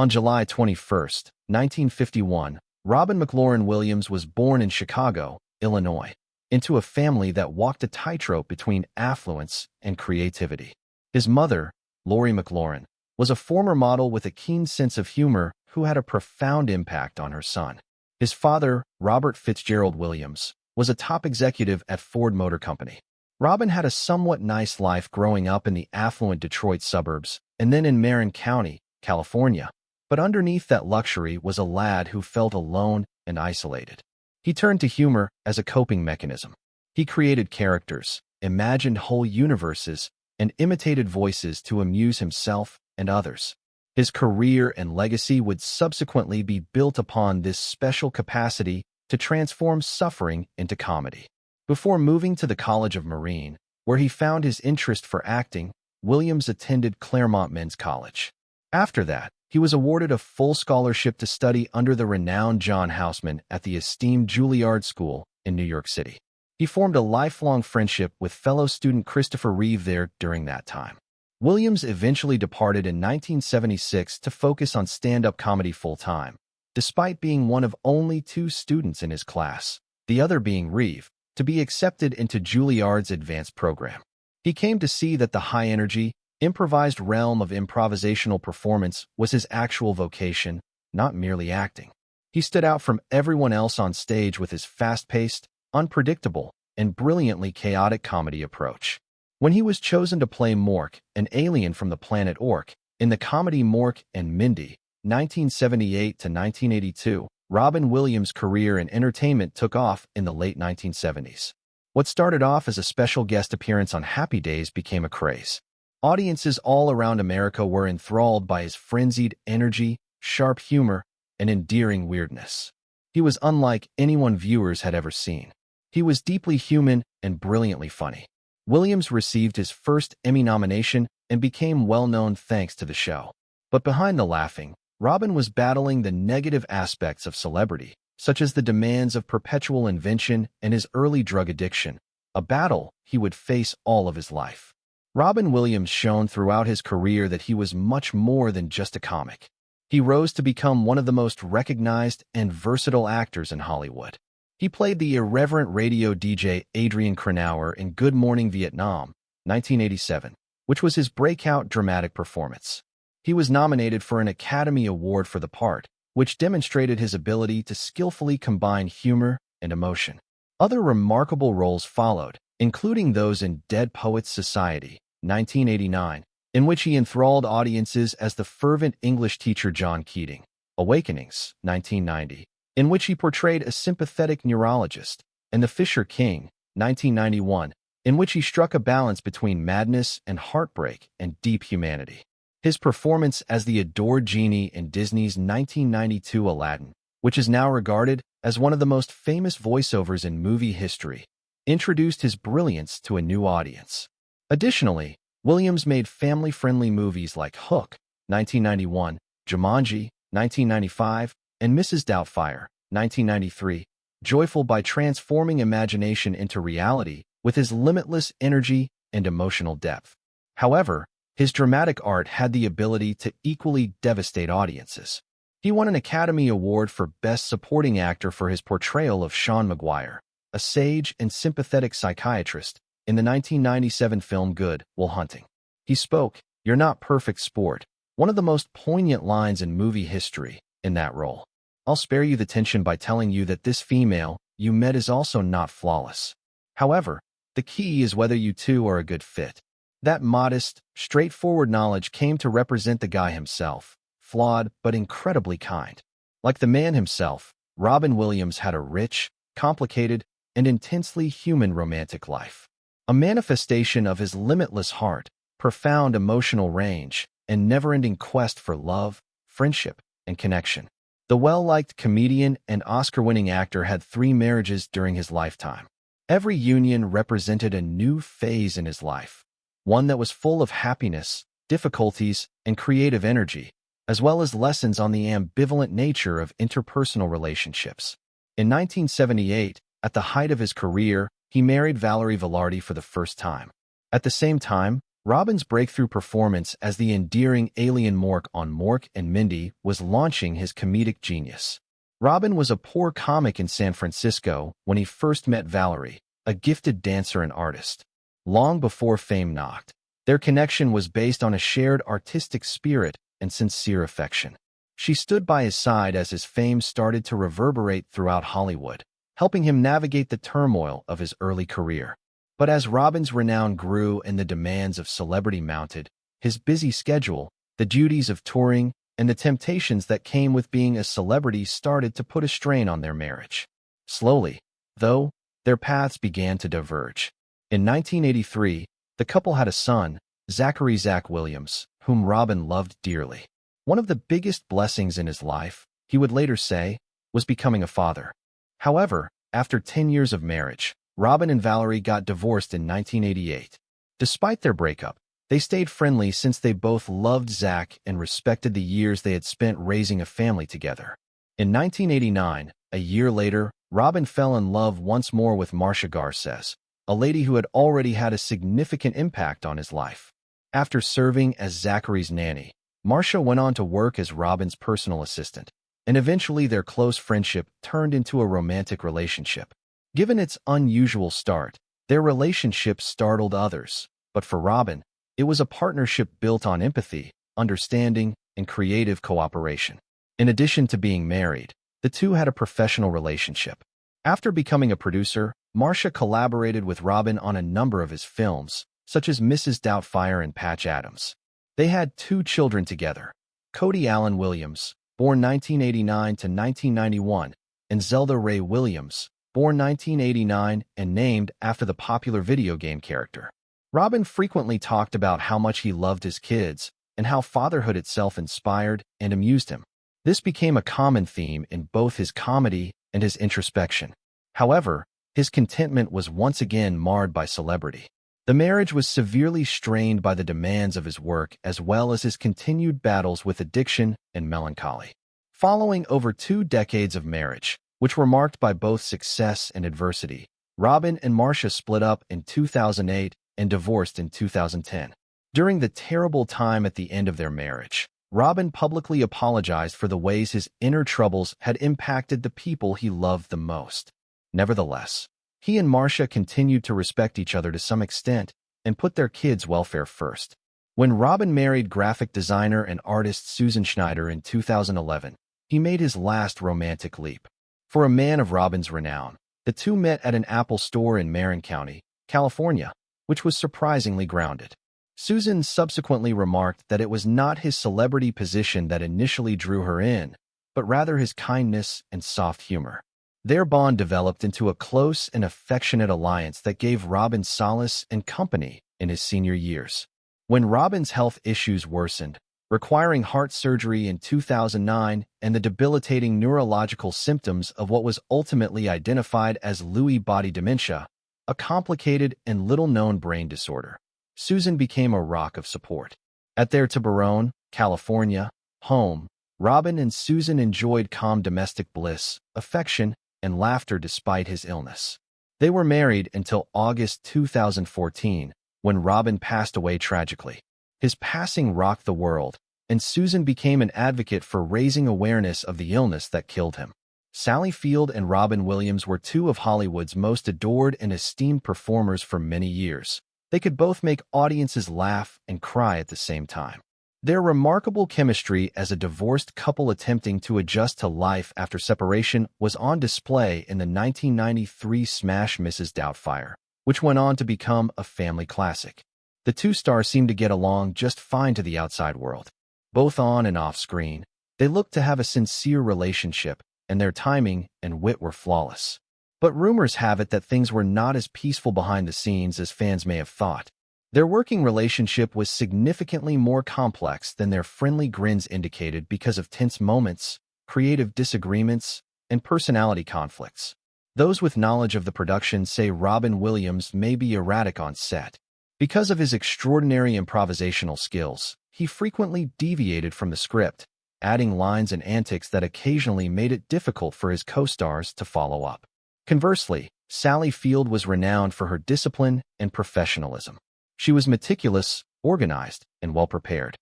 On July 21, 1951, Robin McLaurin Williams was born in Chicago, Illinois, into a family that walked a tightrope between affluence and creativity. His mother, Lori McLaurin, was a former model with a keen sense of humor who had a profound impact on her son. His father, Robert Fitzgerald Williams, was a top executive at Ford Motor Company. Robin had a somewhat nice life growing up in the affluent Detroit suburbs and then in Marin County, California. But underneath that luxury was a lad who felt alone and isolated. He turned to humor as a coping mechanism. He created characters, imagined whole universes, and imitated voices to amuse himself and others. His career and legacy would subsequently be built upon this special capacity to transform suffering into comedy. Before moving to the College of Marine, where he found his interest for acting, Williams attended Claremont Men's College. After that, he was awarded a full scholarship to study under the renowned John Houseman at the esteemed Juilliard School in New York City. He formed a lifelong friendship with fellow student Christopher Reeve there during that time. Williams eventually departed in 1976 to focus on stand-up comedy full-time, despite being one of only 2 students in his class, the other being Reeve, to be accepted into Juilliard's advanced program. He came to see that the high-energy, improvised realm of improvisational performance was his actual vocation, not merely acting. He stood out from everyone else on stage with his fast-paced, unpredictable, and brilliantly chaotic comedy approach. When he was chosen to play Mork, an alien from the planet Ork, in the comedy Mork and Mindy, 1978 to 1982, Robin Williams' career in entertainment took off in the late 1970s. What started off as a special guest appearance on Happy Days became a craze. Audiences all around America were enthralled by his frenzied energy, sharp humor, and endearing weirdness. He was unlike anyone viewers had ever seen. He was deeply human and brilliantly funny. Williams received his first Emmy nomination and became well-known thanks to the show. But behind the laughing, Robin was battling the negative aspects of celebrity, such as the demands of perpetual invention and his early drug addiction, a battle he would face all of his life. Robin Williams shone throughout his career that he was much more than just a comic. He rose to become one of the most recognized and versatile actors in Hollywood. He played the irreverent radio DJ Adrian Cronauer in Good Morning Vietnam, 1987, which was his breakout dramatic performance. He was nominated for an Academy Award for the part, which demonstrated his ability to skillfully combine humor and emotion. Other remarkable roles followed, including those in Dead Poets Society, 1989, in which he enthralled audiences as the fervent English teacher John Keating, Awakenings, 1990, in which he portrayed a sympathetic neurologist, and The Fisher King, 1991, in which he struck a balance between madness and heartbreak and deep humanity. His performance as the adored genie in Disney's 1992 Aladdin, which is now regarded as one of the most famous voiceovers in movie history, introduced his brilliance to a new audience. Additionally, Williams made family-friendly movies like Hook, 1991, Jumanji, 1995, and Mrs. Doubtfire, 1993, joyful by transforming imagination into reality with his limitless energy and emotional depth. However, his dramatic art had the ability to equally devastate audiences. He won an Academy Award for Best Supporting Actor for his portrayal of Sean Maguire, a sage and sympathetic psychiatrist, in the 1997 film Good Will Hunting. He spoke, "You're not perfect, sport," one of the most poignant lines in movie history, in that role. I'll spare you the tension by telling you that this female you met is also not flawless. However, the key is whether you two are a good fit. That modest, straightforward knowledge came to represent the guy himself, flawed but incredibly kind. Like the man himself, Robin Williams had a rich, complicated, and intensely human romantic life. A manifestation of his limitless heart, profound emotional range, and never-ending quest for love, friendship, and connection. The well-liked comedian and Oscar-winning actor had 3 marriages during his lifetime. Every union represented a new phase in his life, one that was full of happiness, difficulties, and creative energy, as well as lessons on the ambivalent nature of interpersonal relationships. In 1978, at the height of his career, he married Valerie Velarde for the first time. At the same time, Robin's breakthrough performance as the endearing alien Mork on Mork and Mindy was launching his comedic genius. Robin was a poor comic in San Francisco when he first met Valerie, a gifted dancer and artist. Long before fame knocked, their connection was based on a shared artistic spirit and sincere affection. She stood by his side as his fame started to reverberate throughout Hollywood, helping him navigate the turmoil of his early career. But as Robin's renown grew and the demands of celebrity mounted, his busy schedule, the duties of touring, and the temptations that came with being a celebrity started to put a strain on their marriage. Slowly, though, their paths began to diverge. In 1983, the couple had a son, Zachary Zach Williams, whom Robin loved dearly. One of the biggest blessings in his life, he would later say, was becoming a father. However, after 10 years of marriage, Robin and Valerie got divorced in 1988. Despite their breakup, they stayed friendly since they both loved Zach and respected the years they had spent raising a family together. In 1989, a year later, Robin fell in love once more with Marcia Garces, a lady who had already had a significant impact on his life. After serving as Zachary's nanny, Marcia went on to work as Robin's personal assistant, and eventually their close friendship turned into a romantic relationship. Given its unusual start, their relationship startled others, but for Robin, it was a partnership built on empathy, understanding, and creative cooperation. In addition to being married, the two had a professional relationship. After becoming a producer, Marcia collaborated with Robin on a number of his films, such as Mrs. Doubtfire and Patch Adams. They had 2 children together, Cody Allen Williams, born 1989 to 1991, and Zelda Ray Williams, born 1989 and named after the popular video game character. Robin frequently talked about how much he loved his kids and how fatherhood itself inspired and amused him. This became a common theme in both his comedy and his introspection. However, his contentment was once again marred by celebrity. The marriage was severely strained by the demands of his work as well as his continued battles with addiction and melancholy. Following over 2 decades of marriage, which were marked by both success and adversity, Robin and Marcia split up in 2008 and divorced in 2010. During the terrible time at the end of their marriage, Robin publicly apologized for the ways his inner troubles had impacted the people he loved the most. Nevertheless, he and Marcia continued to respect each other to some extent and put their kids' welfare first. When Robin married graphic designer and artist Susan Schneider in 2011, he made his last romantic leap. For a man of Robin's renown, the two met at an Apple store in Marin County, California, which was surprisingly grounded. Susan subsequently remarked that it was not his celebrity position that initially drew her in, but rather his kindness and soft humor. Their bond developed into a close and affectionate alliance that gave Robin solace and company in his senior years. When Robin's health issues worsened, requiring heart surgery in 2009 and the debilitating neurological symptoms of what was ultimately identified as Lewy body dementia, a complicated and little-known brain disorder, Susan became a rock of support. At their Tiburon, California, home, Robin and Susan enjoyed calm domestic bliss, affection, and laughter despite his illness. They were married until August 2014, when Robin passed away tragically. His passing rocked the world, and Susan became an advocate for raising awareness of the illness that killed him. Sally Field and Robin Williams were two of Hollywood's most adored and esteemed performers for many years. They could both make audiences laugh and cry at the same time. Their remarkable chemistry as a divorced couple attempting to adjust to life after separation was on display in the 1993 smash Mrs. Doubtfire, which went on to become a family classic. The two stars seemed to get along just fine to the outside world. Both on and off screen, they looked to have a sincere relationship, and their timing and wit were flawless. But rumors have it that things were not as peaceful behind the scenes as fans may have thought. Their working relationship was significantly more complex than their friendly grins indicated because of tense moments, creative disagreements, and personality conflicts. Those with knowledge of the production say Robin Williams may be erratic on set. Because of his extraordinary improvisational skills, he frequently deviated from the script, adding lines and antics that occasionally made it difficult for his co-stars to follow up. Conversely, Sally Field was renowned for her discipline and professionalism. She was meticulous, organized, and well-prepared.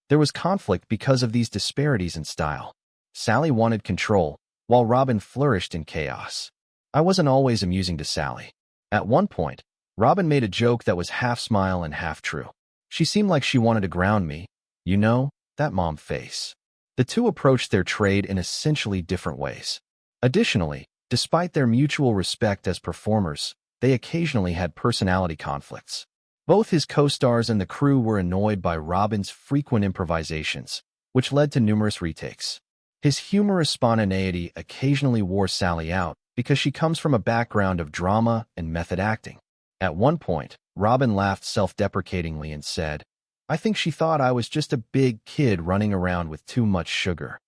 There was conflict because of these disparities in style. Sally wanted control, while Robin flourished in chaos. I wasn't always amusing to Sally. At one point, Robin made a joke that was half smile and half true. She seemed like she wanted to ground me. You know, that mom face. The two approached their trade in essentially different ways. Additionally, despite their mutual respect as performers, they occasionally had personality conflicts. Both his co-stars and the crew were annoyed by Robin's frequent improvisations, which led to numerous retakes. His humorous spontaneity occasionally wore Sally out because she comes from a background of drama and method acting. At one point, Robin laughed self-deprecatingly and said, "I think she thought I was just a big kid running around with too much sugar.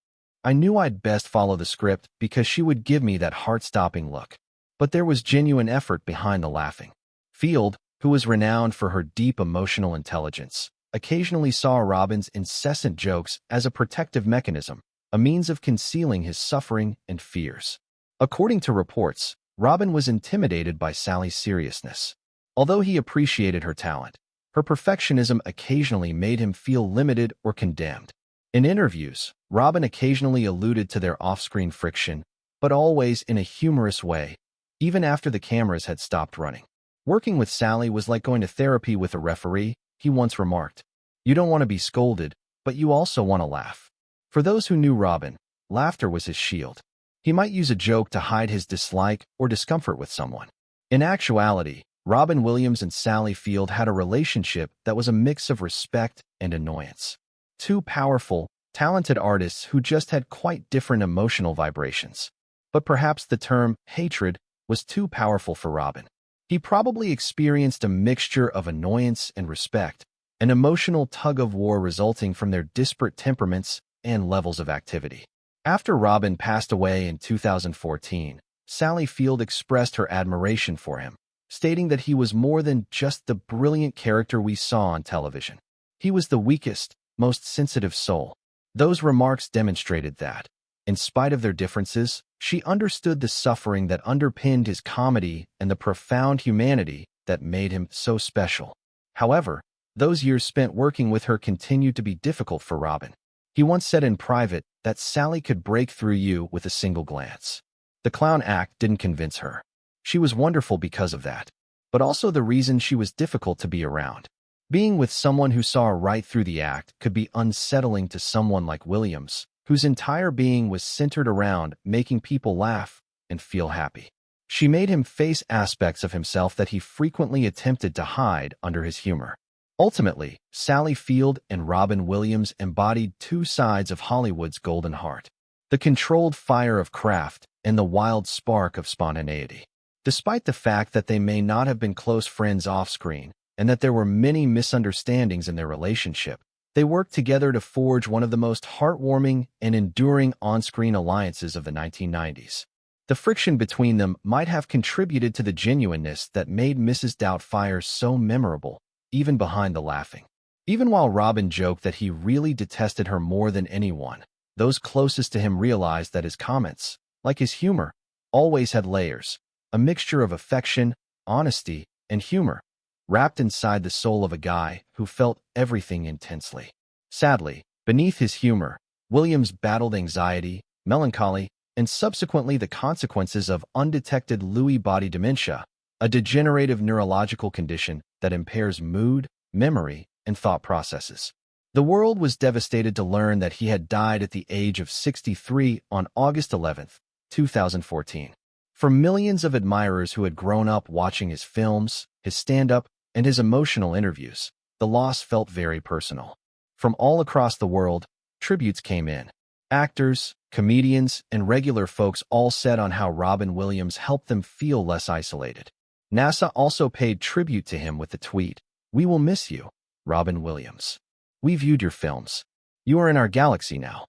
I knew I'd best follow the script because she would give me that heart-stopping look." But there was genuine effort behind the laughing. Field, who was renowned for her deep emotional intelligence, occasionally saw Robin's incessant jokes as a protective mechanism, a means of concealing his suffering and fears. According to reports, Robin was intimidated by Sally's seriousness. Although he appreciated her talent, her perfectionism occasionally made him feel limited or condemned. In interviews, Robin occasionally alluded to their off-screen friction, but always in a humorous way, even after the cameras had stopped running. "Working with Sally was like going to therapy with a referee," he once remarked. "You don't want to be scolded, but you also want to laugh." For those who knew Robin, laughter was his shield. He might use a joke to hide his dislike or discomfort with someone. In actuality, Robin Williams and Sally Field had a relationship that was a mix of respect and annoyance. Two powerful, talented artists who just had quite different emotional vibrations. But perhaps the term hatred was too powerful for Robin. He probably experienced a mixture of annoyance and respect, an emotional tug-of-war resulting from their disparate temperaments and levels of activity. After Robin passed away in 2014, Sally Field expressed her admiration for him, stating that he was more than just the brilliant character we saw on television. He was the weakest, most sensitive soul. Those remarks demonstrated that, in spite of their differences, she understood the suffering that underpinned his comedy and the profound humanity that made him so special. However, those years spent working with her continued to be difficult for Robin. He once said in private that Sally could break through you with a single glance. The clown act didn't convince her. She was wonderful because of that, but also the reason she was difficult to be around. Being with someone who saw right through the act could be unsettling to someone like Williams, whose entire being was centered around making people laugh and feel happy. She made him face aspects of himself that he frequently attempted to hide under his humor. Ultimately, Sally Field and Robin Williams embodied two sides of Hollywood's golden heart: the controlled fire of craft and the wild spark of spontaneity. Despite the fact that they may not have been close friends off-screen and that there were many misunderstandings in their relationship, they worked together to forge one of the most heartwarming and enduring on-screen alliances of the 1990s. The friction between them might have contributed to the genuineness that made Mrs. Doubtfire so memorable, even behind the laughing. Even while Robin joked that he really detested her more than anyone, those closest to him realized that his comments, like his humor, always had layers, a mixture of affection, honesty, and humor, wrapped inside the soul of a guy who felt everything intensely. Sadly, beneath his humor, Williams battled anxiety, melancholy, and subsequently the consequences of undetected Lewy body dementia, a degenerative neurological condition that impairs mood, memory, and thought processes. The world was devastated to learn that he had died at the age of 63 on August 11, 2014. For millions of admirers who had grown up watching his films, his stand-up, and his emotional interviews, the loss felt very personal. From all across the world, tributes came in. Actors, comedians, and regular folks all said on how Robin Williams helped them feel less isolated. NASA also paid tribute to him with the tweet, "We will miss you, Robin Williams. We viewed your films. You are in our galaxy now."